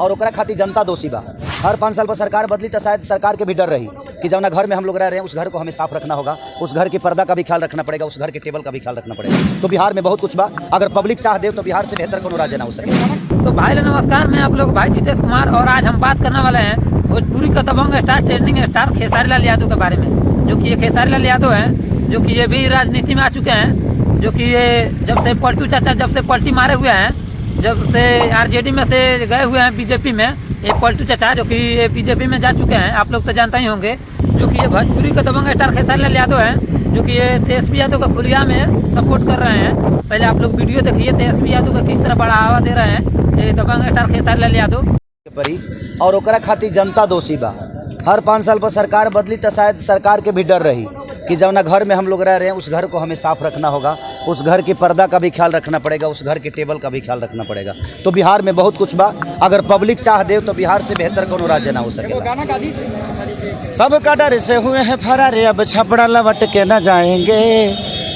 और ओकरा खातिर जनता दोषी बा। हर 5 साल पर सरकार बदली तो शायद सरकार के भी डर रही कि जब ना घर में हम लोग रह रहे हैं उस घर को हमें साफ रखना होगा, उस घर के पर्दा का भी ख्याल रखना पड़ेगा, उस घर के टेबल का भी ख्याल रखना पड़ेगा। तो बिहार में बहुत कुछ बा, अगर पब्लिक चाह दे तो बिहार से बेहतर कोनो राज्य ना हो सके। तो भाई नमस्कार, मैं आप लोग भाई जितेश कुमार और आज हम बात करने वाले हैं भोजपुरी का दबंग star trending star Khesari Lal Yadav के बारे में। जो कि ये खेसारी लाल यादव हैं, जो कि ये भी राजनीति में आ चुके हैं, जो कि ये जब से पलटू चाचा जब से पलटी मारे हुए हैं, जब से आरजेडी में से गए हुए हैं बीजेपी में, ये पलटू चाचा जो कि ये बीजेपी में जा चुके हैं, आप लोग तो जानते ही होंगे। जो कि ये भोजपुरी का दबंग स्टार खेसारी लाल यादव हैं, जो कि ये तेजस्वी यादव का खुलिया में सपोर्ट कर रहे हैं। पहले आप लोग वीडियो देखिए तेजस्वी यादव का किस तरह बढ़ावा दे रहे हैं ये दबंग स्टार खेसारी लाल यादव परी और ओकरा खातिर जनता दोषी बा। हर 5 साल पर सरकार बदली तो शायद सरकार के भी डर रही कि जब ना घर में हम लोग रह रहे हैं उस घर को हमें साफ रखना होगा, उस घर के पर्दा का भी ख्याल रखना पड़ेगा, उस घर के टेबल का भी ख्याल रखना पड़ेगा। तो बिहार में बहुत कुछ बा, अगर पब्लिक चाह दे तो बिहार से बेहतर कोनो राज्य ना हो सके। सबका डर से हुए हैं फरार, अब छपड़ा लवट के न जाएंगे,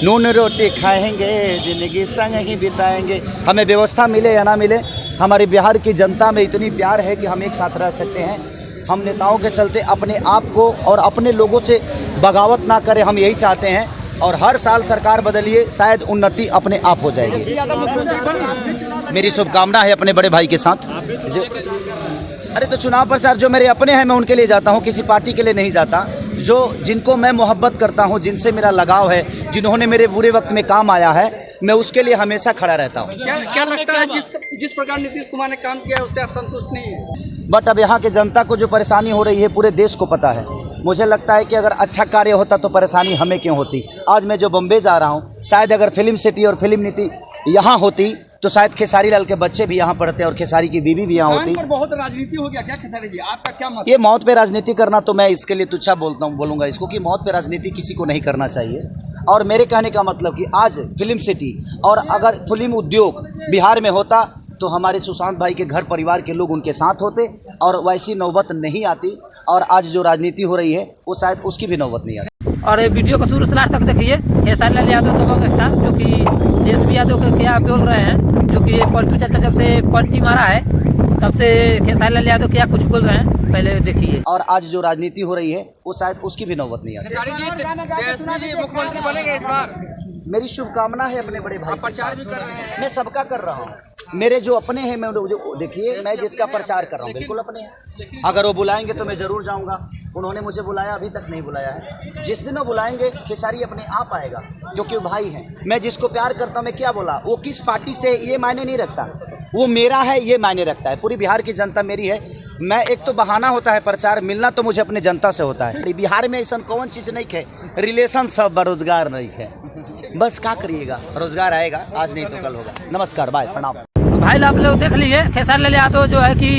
नून रोटी खाएंगे, जिंदगी संग ही बिताएंगे। हमें व्यवस्था मिले या ना मिले, हमारी बिहार की जनता में इतनी प्यार है कि हम एक साथ रह सकते हैं। हम नेताओं के चलते अपने आप को और अपने लोगों से बगावत ना करें, हम यही चाहते हैं। और हर साल सरकार बदलिए, शायद उन्नति अपने आप हो जाएगी। मेरी शुभकामना है अपने बड़े भाई के साथ। अरे तो चुनाव प्रचार जो मेरे अपने हैं मैं उनके लिए जाता हूँ, किसी पार्टी के लिए नहीं जाता। जो जिनको मैं मोहब्बत करता हूँ, जिनसे मेरा लगाव है, जिन्होंने मेरे बुरे वक्त में काम आया है, मैं उसके लिए हमेशा खड़ा रहता हूँ। क्या लगता है जिस प्रकार नीतीश कुमार ने काम किया उससे आप संतुष्ट नहीं है? बट अब यहाँ के जनता को जो परेशानी हो रही है पूरे देश को पता है। मुझे लगता है कि अगर अच्छा कार्य होता तो परेशानी हमें क्यों होती। आज मैं जो बम्बे जा रहा हूँ, शायद अगर फिल्म सिटी और फिल्म नीति यहाँ होती तो शायद खेसारी लाल के बच्चे भी यहाँ पढ़ते और खेसारी की बीवी भी यहाँ होती। बहुत राजनीति हो गया क्या खेसारी जी, आपका क्या मत? ये मौत पे राजनीति करना तो मैं इसके लिए तुच्छा बोलूंगा इसको कि मौत पे राजनीति किसी को नहीं करना चाहिए। और मेरे कहने का मतलब कि आज फिल्म सिटी और अगर फिल्म उद्योग बिहार में होता तो हमारे सुशांत भाई के घर परिवार के लोग उनके साथ होते और वैसी नौबत नहीं आती। और आज जो राजनीति हो रही है वो शायद उसकी भी नौबत नहीं आती। और ये वीडियो को शुरू से लास्ट तक देखिए। खेसारी लाल यादव दबंग स्टार जो कि तेजस्वी यादव को क्या बोल रहे हैं, जो कि ये पलटू चाचा जब से पलटी मारा है तब से खेसारी लाल यादव क्या कुछ बोल रहे हैं, पहले देखिए। और आज जो राजनीति हो रही है वो शायद उसकी भी नौबत नहीं आती। तेजस्वी जी मुख्यमंत्री बनेंगे इस बार? मेरी शुभकामना है अपने बड़े भाई। प्रचार भी कर रहे हैं? मैं सबका कर रहा हूँ। मेरे जो अपने हैं मैं देखिए, मैं जिसका प्रचार कर रहा हूँ बिल्कुल अपने हैं। अगर वो बुलाएंगे तो मैं जरूर जाऊँगा। उन्होंने मुझे बुलाया, अभी तक नहीं बुलाया है। जिस दिन वो बुलाएंगे खेसारी अपने आप आएगा, क्योंकि वो भाई हैं। मैं जिसको प्यार करता हूँ, मैं क्या बोला, वो किस पार्टी से ये मायने नहीं रखता, वो मेरा है ये मायने रखता है। पूरी बिहार की जनता मेरी है। मैं एक तो बहाना होता है प्रचार, मिलना तो मुझे अपने जनता से होता है। बिहार में ऐसा कौन चीज़ नहीं है, रिलेशन सब बेरोजगार नहीं है। बस क्या करिएगा, रोजगार आएगा, आज नहीं तो कल होगा। नमस्कार, बाय, प्रणाम। तो भाई आप लोग देख लीजिए, खेसारी लाल यादव जो है कि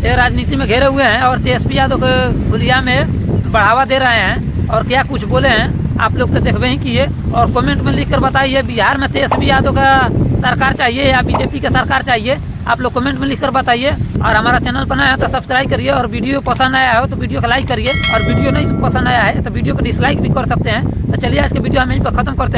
ये राजनीति में घेरे हुए हैं और तेजस्वी यादव को खुलिया में बढ़ावा दे रहे हैं। और क्या कुछ बोले हैं आप लोग तो देखबे ही किए। और कमेंट में लिख कर बताइए बिहार में तेजस्वी यादव का सरकार चाहिए या बीजेपी का सरकार चाहिए, आप लोग कमेंट में लिख कर बताइए। और हमारा चैनल बनाया है तो सब्सक्राइब करिए, और वीडियो पसंद आया हो तो वीडियो को लाइक करिए, और वीडियो नहीं पसंद आया है तो वीडियो को डिसलाइक भी कर सकते हैं। तो चलिए आज के वीडियो हम यहीं पर खत्म करते हैं।